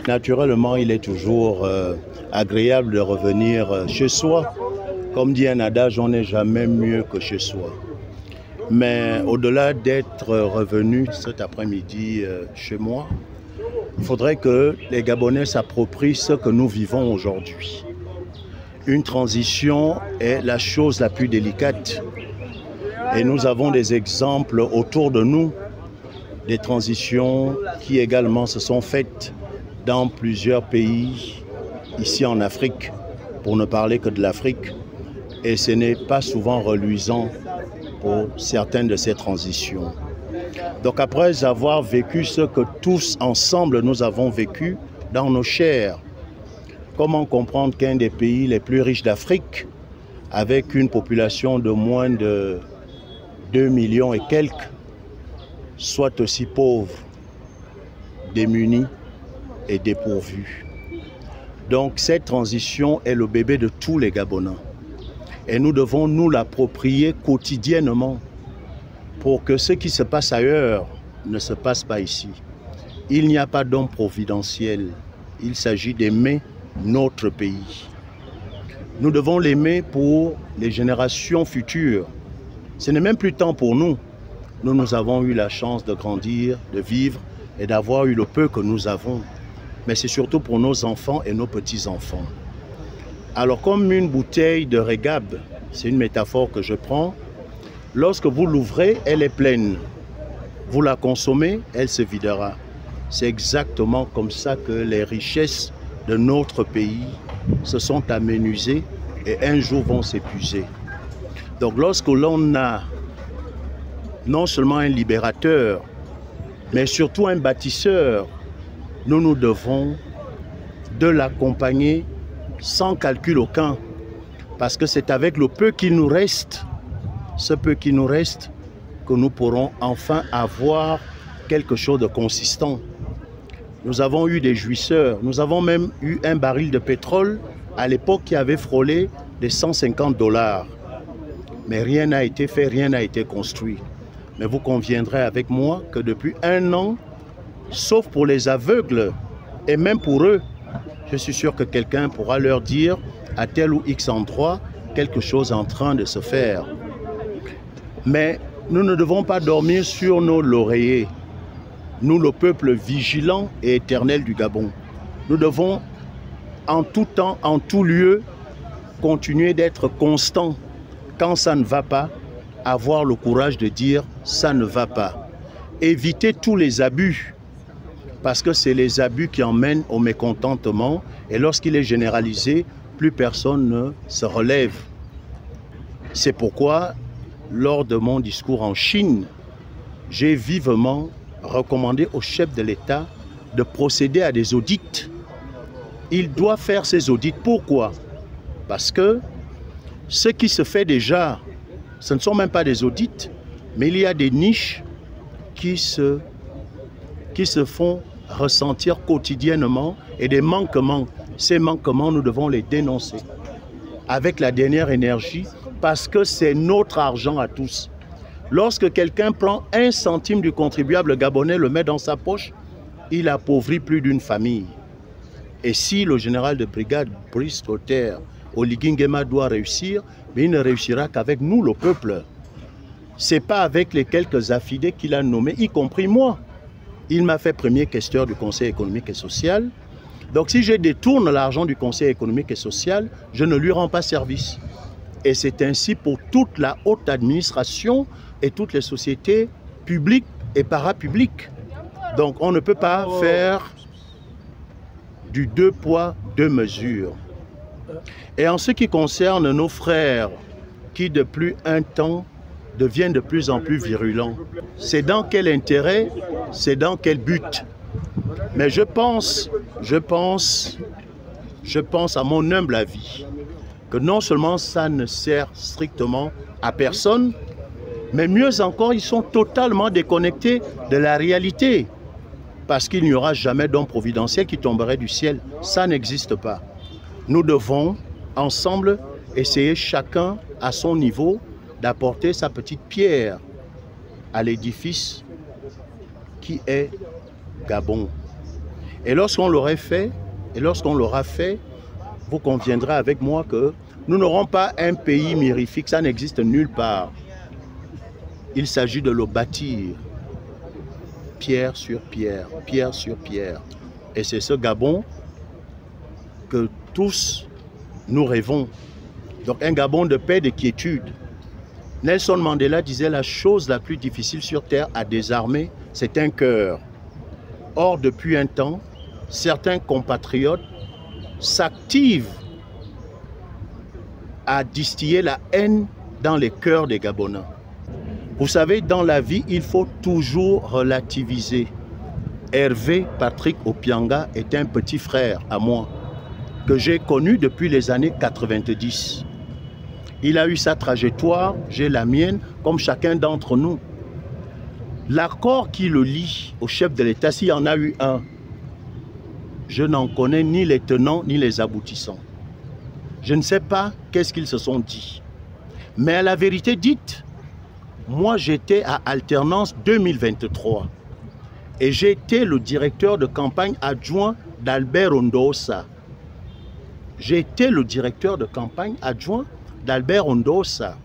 Naturellement, il est toujours agréable de revenir chez soi. Comme dit un adage, on n'est jamais mieux que chez soi. Mais au-delà d'être revenu cet après-midi chez moi, il faudrait que les Gabonais s'approprient ce que nous vivons aujourd'hui. Une transition est la chose la plus délicate. Et nous avons des exemples autour de nous, des transitions qui également se sont faites dans plusieurs pays, ici en Afrique, pour ne parler que de l'Afrique. Et ce n'est pas souvent reluisant pour certaines de ces transitions. Donc après avoir vécu ce que tous ensemble nous avons vécu dans nos chairs, comment comprendre qu'un des pays les plus riches d'Afrique, avec une population de moins de 2 millions et quelques, soit aussi pauvre, démuni et dépourvu. Donc cette transition est le bébé de tous les Gabonais. Et nous devons nous l'approprier quotidiennement pour que ce qui se passe ailleurs ne se passe pas ici. Il n'y a pas d'homme providentiel. Il s'agit d'aimer notre pays. Nous devons l'aimer pour les générations futures. Ce n'est même plus temps pour nous. Nous avons eu la chance de grandir, de vivre et d'avoir eu le peu que nous avons. Mais c'est surtout pour nos enfants et nos petits-enfants. Alors comme une bouteille de régab, c'est une métaphore que je prends, lorsque vous l'ouvrez, elle est pleine. Vous la consommez, elle se videra. C'est exactement comme ça que les richesses de notre pays se sont amenuisées et un jour vont s'épuiser. Donc lorsque l'on a non seulement un libérateur, mais surtout un bâtisseur, nous devons de l'accompagner sans calcul aucun, parce que c'est avec le peu qui nous reste, ce peu qui nous reste, que nous pourrons enfin avoir quelque chose de consistant. Nous avons eu des jouisseurs, nous avons même eu un baril de pétrole à l'époque qui avait frôlé les $150. Mais rien n'a été fait, rien n'a été construit. Mais vous conviendrez avec moi que depuis 1 an, sauf pour les aveugles, et même pour eux, je suis sûr que quelqu'un pourra leur dire à tel ou X endroit quelque chose en train de se faire. Mais nous ne devons pas dormir sur nos lauriers. Nous, le peuple vigilant et éternel du Gabon, nous devons en tout temps, en tout lieu, continuer d'être constants. Quand ça ne va pas, avoir le courage de dire ça ne va pas. Éviter tous les abus, parce que c'est les abus qui emmènent au mécontentement, et lorsqu'il est généralisé, plus personne ne se relève. C'est pourquoi, lors de mon discours en Chine, j'ai vivement recommandé au chef de l'État de procéder à des audits. Il doit faire ces audits. Pourquoi? Parce que ce qui se fait déjà, ce ne sont même pas des audits, mais il y a des niches qui se font ressentir quotidiennement et des manquements. Ces manquements, nous devons les dénoncer avec la dernière énergie parce que c'est notre argent à tous. Lorsque quelqu'un prend 1 centime du contribuable gabonais, le met dans sa poche, il appauvrit plus d'une famille. Et si le général de brigade Brice Clotaire Oligui Nguema doit réussir, mais il ne réussira qu'avec nous, le peuple. Ce n'est pas avec les quelques affidés qu'il a nommés, y compris moi. Il m'a fait premier questeur du Conseil économique et social. Donc si je détourne l'argent du Conseil économique et social, je ne lui rends pas service. Et c'est ainsi pour toute la haute administration et toutes les sociétés publiques et parapubliques. Donc on ne peut pas faire du 2 poids, 2 mesures. Et en ce qui concerne nos frères qui depuis un temps deviennent de plus en plus virulents, c'est dans quel intérêt, c'est dans quel but? Mais je pense à mon humble avis, que non seulement ça ne sert strictement à personne, mais mieux encore, ils sont totalement déconnectés de la réalité. Parce qu'il n'y aura jamais d'homme providentiel qui tomberait du ciel. Ça n'existe pas. Nous devons, ensemble, essayer chacun à son niveau d'apporter sa petite pierre à l'édifice qui est Gabon. Et lorsqu'on l'aurait fait, et lorsqu'on l'aura fait, vous conviendrez avec moi que nous n'aurons pas un pays mirifique, ça n'existe nulle part. Il s'agit de le bâtir, pierre sur pierre, pierre sur pierre. Et c'est ce Gabon que tous nous rêvons. Donc un Gabon de paix, de quiétude. Nelson Mandela disait la chose la plus difficile sur terre à désarmer, c'est un cœur. Or, depuis un temps, certains compatriotes s'activent à distiller la haine dans les cœurs des Gabonais. Vous savez, dans la vie, il faut toujours relativiser. Hervé Patrick Opianga est un petit frère à moi, que j'ai connu depuis les années 90. Il a eu sa trajectoire, j'ai la mienne, comme chacun d'entre nous. L'accord qui le lie au chef de l'État, s'il y en a eu un, je n'en connais ni les tenants ni les aboutissants. Je ne sais pas qu'est-ce qu'ils se sont dit. Mais à la vérité dite, moi j'étais à Alternance 2023 et j'ai été le directeur de campagne adjoint d'Albert Ondossa. J'ai été le directeur de campagne adjoint d'Albert Ondossa.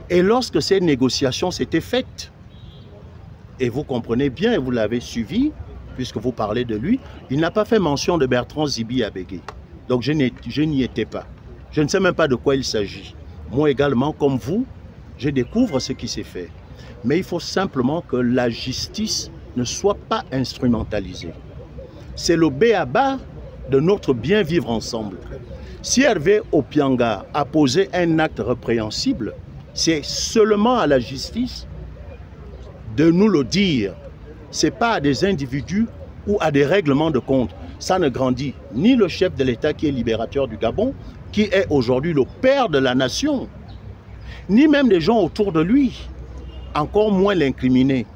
Et lorsque ces négociations s'étaient faites, et vous comprenez bien, et vous l'avez suivi, puisque vous parlez de lui, il n'a pas fait mention de Bertrand Zibi Abégué. Donc je n'y étais pas. Je ne sais même pas de quoi il s'agit. Moi également, comme vous, je découvre ce qui s'est fait. Mais il faut simplement que la justice ne soit pas instrumentalisée. C'est le b.a.-ba de notre bien vivre ensemble. Si Hervé Opianga a posé un acte répréhensible, c'est seulement à la justice de nous le dire. Ce n'est pas à des individus ou à des règlements de compte. Ça ne grandit ni le chef de l'État qui est libérateur du Gabon, qui est aujourd'hui le père de la nation, ni même les gens autour de lui, encore moins l'incriminé.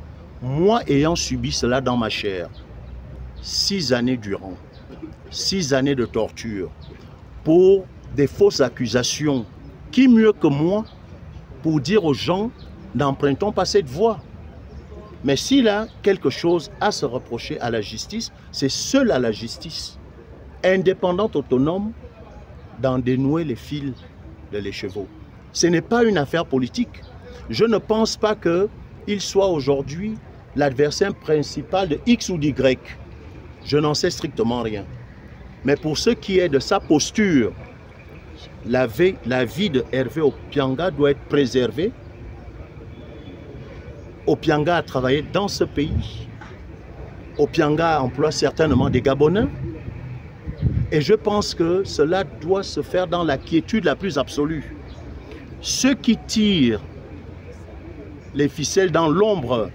Moi ayant subi cela dans ma chair, 6 années durant, 6 années de torture, pour des fausses accusations, qui mieux que moi pour dire aux gens, n'empruntons pas cette voie. Mais s'il a quelque chose à se reprocher à la justice, c'est seul à la justice, indépendante, autonome, d'en dénouer les fils de l'écheveau. Ce n'est pas une affaire politique. Je ne pense pas qu'il soit aujourd'hui l'adversaire principal de X ou d'Y. Je n'en sais strictement rien. Mais pour ce qui est de sa posture, la vie de Hervé Opianga doit être préservée. Opianga a travaillé dans ce pays. Opianga emploie certainement des Gabonais. Et je pense que cela doit se faire dans la quiétude la plus absolue. Ceux qui tirent les ficelles dans l'ombre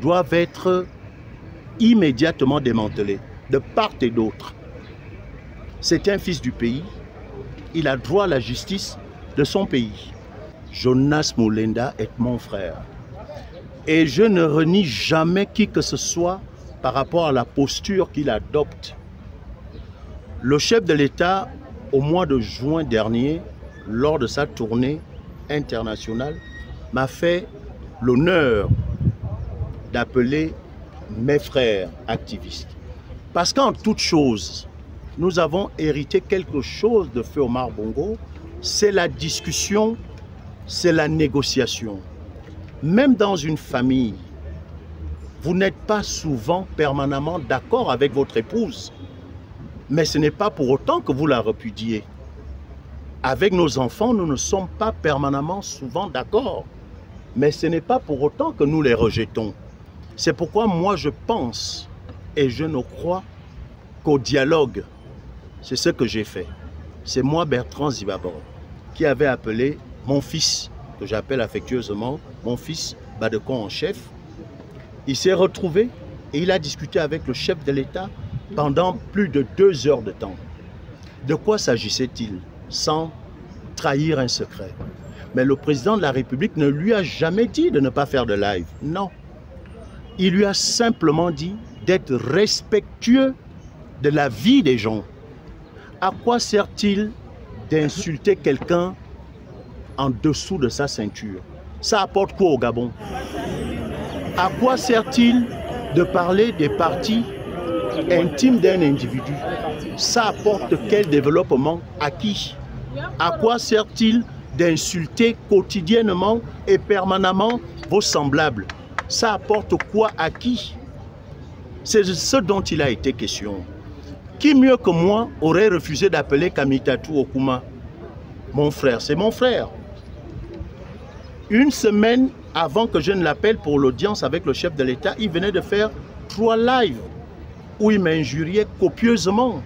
doivent être immédiatement démantelés, de part et d'autre. C'est un fils du pays. Il a droit à la justice de son pays. Jonas Moulenda est mon frère. Et je ne renie jamais qui que ce soit par rapport à la posture qu'il adopte. Le chef de l'État, au mois de juin dernier, lors de sa tournée internationale, m'a fait l'honneur d'appeler mes frères activistes. Parce qu'en toute chose, nous avons hérité quelque chose de Feu Omar Bongo, c'est la discussion, c'est la négociation. Même dans une famille, vous n'êtes pas souvent permanemment d'accord avec votre épouse. Mais ce n'est pas pour autant que vous la repudiez. Avec nos enfants, nous ne sommes pas permanemment souvent d'accord. Mais ce n'est pas pour autant que nous les rejetons. C'est pourquoi moi je pense et je ne crois qu'au dialogue. C'est ce que j'ai fait. C'est moi, Bertrand Zibabor, qui avait appelé mon fils, que j'appelle affectueusement mon fils Badekon en chef. Il s'est retrouvé et il a discuté avec le chef de l'État pendant plus de 2 heures de temps. De quoi s'agissait-il? Sans trahir un secret. Mais le président de la République ne lui a jamais dit de ne pas faire de live. Non. Il lui a simplement dit d'être respectueux de la vie des gens. À quoi sert-il d'insulter quelqu'un en dessous de sa ceinture. Ça apporte quoi au Gabon? À quoi sert-il de parler des parties intimes d'un individu? Ça apporte quel développement? À qui? À quoi sert-il d'insulter quotidiennement et permanemment vos semblables? Ça apporte quoi à qui? C'est ce dont il a été question. Qui mieux que moi aurait refusé d'appeler Kamitatou Okuma mon frère? C'est mon frère. Une semaine avant que je ne l'appelle pour l'audience avec le chef de l'État, il venait de faire 3 lives où il m'injuriait copieusement.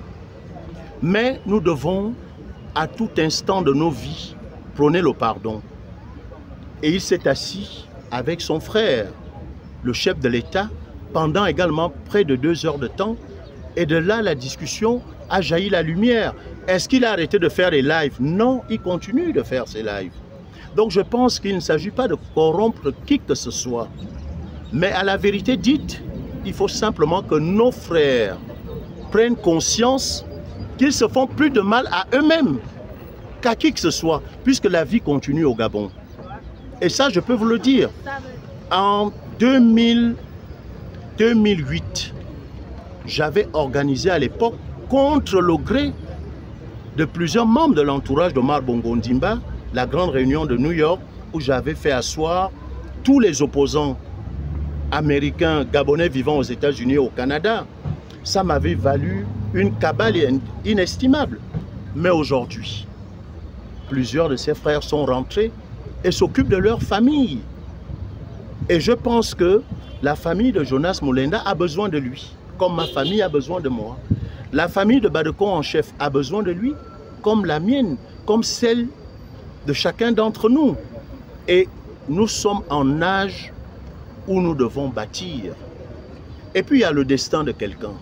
Mais nous devons, à tout instant de nos vies, prôner le pardon. Et il s'est assis avec son frère, le chef de l'État, pendant également près de 2 heures de temps. Et de là, la discussion a jailli la lumière. Est-ce qu'il a arrêté de faire les lives? Non, il continue de faire ses lives. Donc je pense qu'il ne s'agit pas de corrompre qui que ce soit. Mais à la vérité dite, il faut simplement que nos frères prennent conscience qu'ils se font plus de mal à eux-mêmes qu'à qui que ce soit, puisque la vie continue au Gabon. Et ça, je peux vous le dire. En 2008, j'avais organisé à l'époque, contre le gré de plusieurs membres de l'entourage d'Omar Bongo Ondimba, la grande réunion de New York, où j'avais fait asseoir tous les opposants américains, gabonais vivant aux États-Unis et au Canada. Ça m'avait valu une cabale inestimable. Mais aujourd'hui, plusieurs de ses frères sont rentrés et s'occupent de leur famille. Et je pense que la famille de Jonas Moulenda a besoin de lui, comme ma famille a besoin de moi. La famille de Badekon en chef a besoin de lui, comme la mienne, comme celle de chacun d'entre nous. Et nous sommes en âge où nous devons bâtir. Et puis il y a le destin de quelqu'un.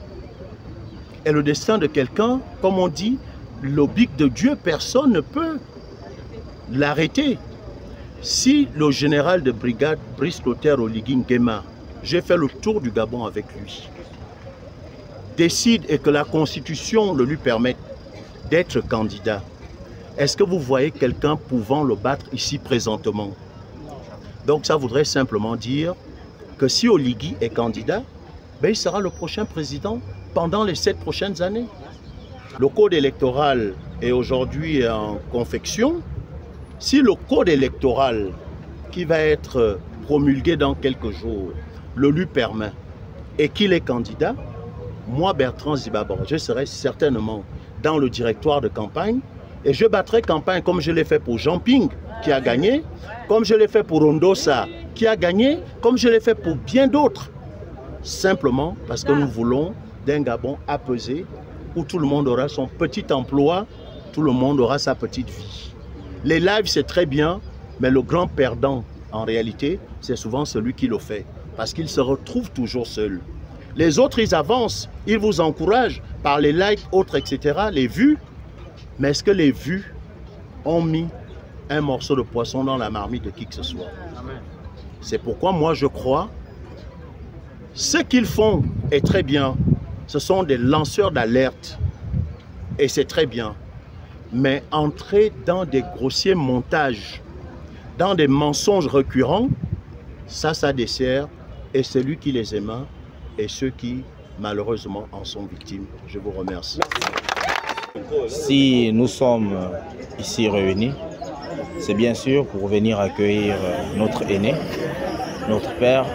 Et le destin de quelqu'un, comme on dit, l'oblique de Dieu, personne ne peut l'arrêter. Si le général de brigade Brice Clotaire Oligui Nguema, j'ai fait le tour du Gabon avec lui, décide et que la Constitution le lui permette d'être candidat, est-ce que vous voyez quelqu'un pouvant le battre ici présentement? Donc ça voudrait simplement dire que si Oligui est candidat, ben il sera le prochain président pendant les 7 prochaines années. Le code électoral est aujourd'hui en confection. Si le code électoral qui va être promulgué dans quelques jours le lui permet et qu'il est candidat, moi, Bertrand Zibabre, je serai certainement dans le directoire de campagne et je battrai campagne comme je l'ai fait pour Jean Ping, qui a gagné, comme je l'ai fait pour Ondosa, qui a gagné, comme je l'ai fait pour bien d'autres. Simplement parce que nous voulons d'un Gabon apaisé, où tout le monde aura son petit emploi, tout le monde aura sa petite vie. Les lives, c'est très bien, mais le grand perdant, en réalité, c'est souvent celui qui le fait, parce qu'il se retrouve toujours seul. Les autres, ils avancent, ils vous encouragent par les likes, autres, etc., les vues. Mais est-ce que les vues ont mis un morceau de poisson dans la marmite de qui que ce soit? C'est pourquoi moi, je crois, ce qu'ils font est très bien. Ce sont des lanceurs d'alerte. Et c'est très bien. Mais entrer dans des grossiers montages, dans des mensonges récurrents, ça dessert et celui qui les aime et ceux qui, malheureusement, en sont victimes. Je vous remercie. Si nous sommes ici réunis, c'est bien sûr pour venir accueillir notre aîné, notre père,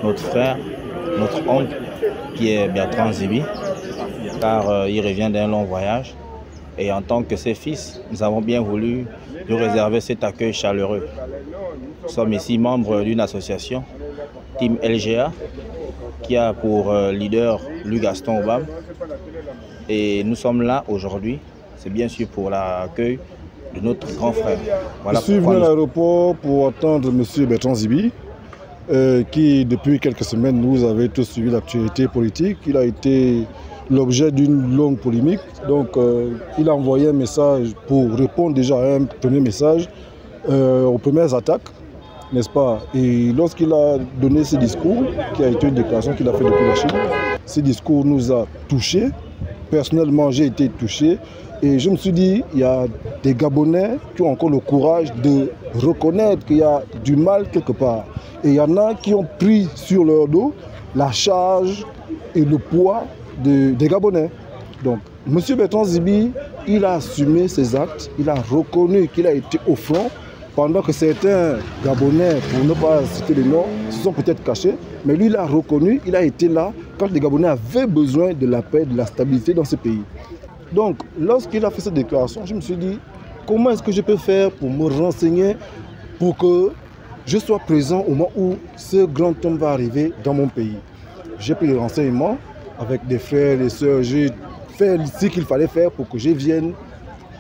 notre frère, notre oncle, qui est Bertrand Zibi, car il revient d'un long voyage. Et en tant que ses fils, nous avons bien voulu lui réserver cet accueil chaleureux. Nous sommes ici membres d'une association, Team LGA, qui a pour leader Louis Gaston Obam. Et nous sommes là aujourd'hui, c'est bien sûr pour l'accueil de notre grand frère. Voilà, je suis venu à l'aéroport pour attendre M. Bertrand Zibi, qui depuis quelques semaines nous avait tous suivi l'actualité politique. Il a été l'objet d'une longue polémique, donc il a envoyé un message pour répondre déjà à un premier message aux premières attaques, n'est-ce pas? Et lorsqu'il a donné ce discours, qui a été une déclaration qu'il a fait depuis la Chine, ce discours nous a touchés personnellement, j'ai été touché. Et je me suis dit, il y a des Gabonais qui ont encore le courage de reconnaître qu'il y a du mal quelque part. Et il y en a qui ont pris sur leur dos la charge et le poids des Gabonais. Donc, M. Bertrand Zibi, il a assumé ses actes, il a reconnu qu'il a été au front, pendant que certains Gabonais, pour ne pas citer les noms, se sont peut-être cachés, mais lui, il a reconnu, il a été là quand les Gabonais avaient besoin de la paix, de la stabilité dans ce pays. Donc, lorsqu'il a fait cette déclaration, je me suis dit, comment est-ce que je peux faire pour me renseigner, pour que je sois présent au moment où ce grand homme va arriver dans mon pays. J'ai pris les renseignements avec des frères, des sœurs, j'ai fait ce qu'il fallait faire pour que je vienne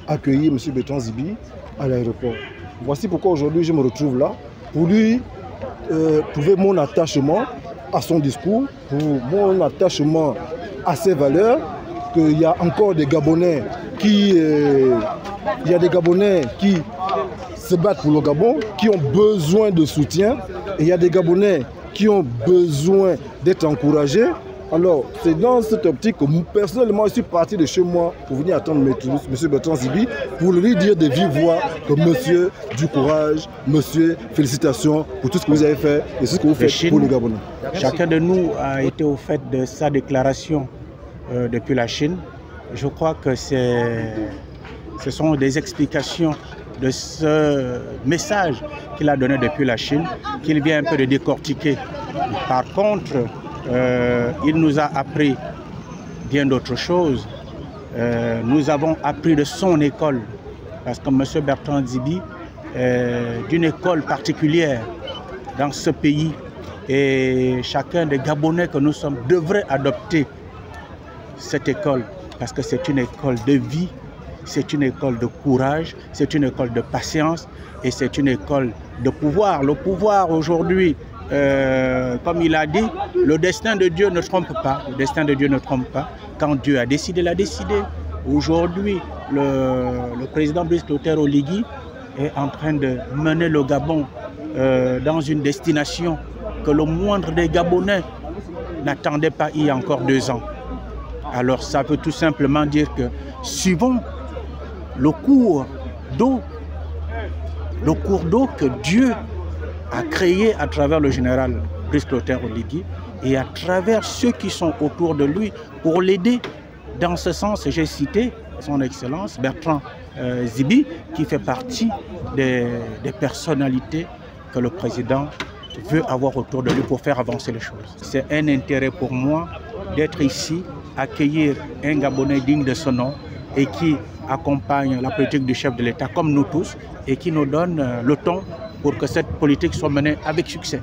accueillir M. Bertrand Zibi à l'aéroport. Voici pourquoi aujourd'hui je me retrouve là, pour lui prouver mon attachement à son discours, pour mon attachement à ses valeurs, qu'il y a encore des Gabonais qui se battent pour le Gabon, qui ont besoin de soutien, et il y a des Gabonais qui ont besoin d'être encouragés. Alors, c'est dans cette optique que personnellement, je suis parti de chez moi pour venir attendre M. Bertrand Zibi pour lui dire de vive voix que monsieur, du courage, monsieur, félicitations pour tout ce que vous avez fait et ce que vous faites pour les Gabonais. Chacun de nous a été au fait de sa déclaration depuis la Chine. Je crois que ce sont des explications de ce message qu'il a donné depuis la Chine, qu'il vient un peu de décortiquer. Par contre, il nous a appris bien d'autres choses. Nous avons appris de son école, parce que M. Bertrand Zibi est d'une école particulière dans ce pays, et chacun des Gabonais que nous sommes devrait adopter cette école, parce que c'est une école de vie, c'est une école de courage, c'est une école de patience et c'est une école de pouvoir. Le pouvoir aujourd'hui, comme il a dit, le destin de Dieu ne trompe pas. Le destin de Dieu ne trompe pas. Quand Dieu a décidé, il a décidé. Aujourd'hui, le président Brice Clotaire Oligui est en train de mener le Gabon dans une destination que le moindre des Gabonais n'attendait pas il y a encore 2 ans. Alors ça veut tout simplement dire que suivons le cours d'eau que Dieu a créé à travers le général Brice Clotaire Oligui et à travers ceux qui sont autour de lui pour l'aider. Dans ce sens, j'ai cité son Excellence Bertrand Zibi, qui fait partie des personnalités que le président veut avoir autour de lui pour faire avancer les choses. C'est un intérêt pour moi d'être ici, accueillir un Gabonais digne de ce nom et qui accompagne la politique du chef de l'État comme nous tous et qui nous donne le ton pour que cette politique soit menée avec succès.